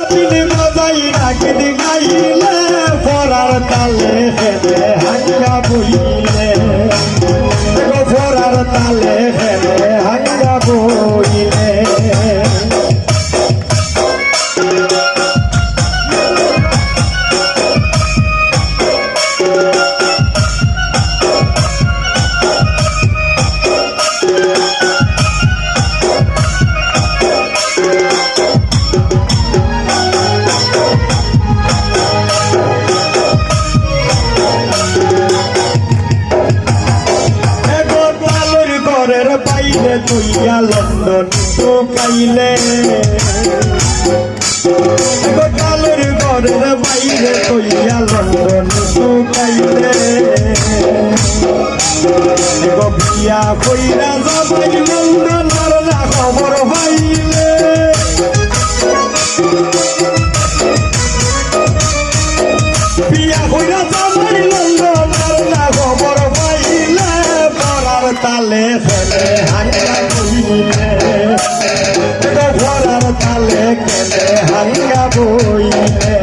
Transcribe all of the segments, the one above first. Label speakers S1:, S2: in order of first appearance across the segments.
S1: তিনি বাজাই রাখেন গাইলে পরার তালে হেলে হাঙ্গা বইলে পরার তালে হেলে হাঙ্গা বইলে তুইয়া লন্ডন ঢুকাইলে কালের ঘরের বাইরে তুইয়া লন্ডন ঢুকাইলে বিয়া কইরা যাবাই লন্ডন আর না খবর পাইলে বিয়া কইরা যাবাই লন্ডন আর না খবর পাইলে পরার তালে ফেলে হাঙ্গা বইলে পরার তালে ফেলে হাঙ্গা বইলে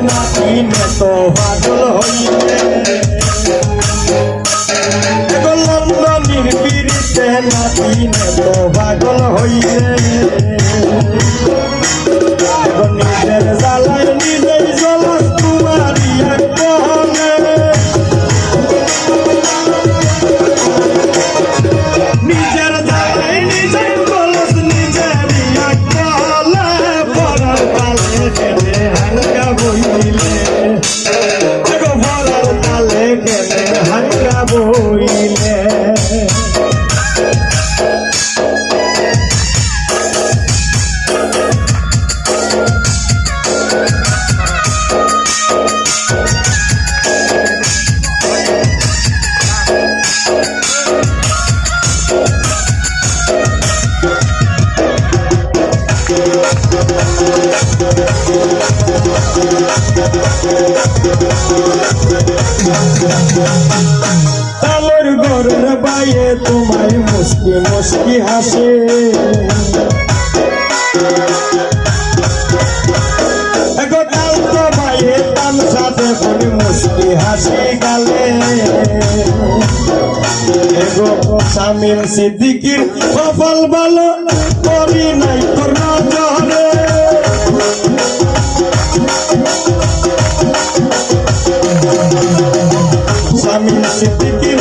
S1: নাতিনে তো পাগল হইলে লন্ডনের পিড়িতে নাতিনে তো পাগল হইলে নিজের জ্বালায় নিজেই জ্বলাস তোমারি কহলে নিজের জ্বালায় নিজেই জ্বলাস নিজেরই কহলে পরার তালে গেলে হাঙ্গা বইলে পরার তালে গেলে হাঙ্গা বইলে তালের ঘরের বাইরে তোমায় মুস্কি মুস্কি হাসে তাল তো বাইরে তাল সাথে করে মুস্কি হাসি গালে এগো সামিল সিদ্দিকির কপাল ভালো করি নাই তোর নজরে সামিল সিদ্দিকির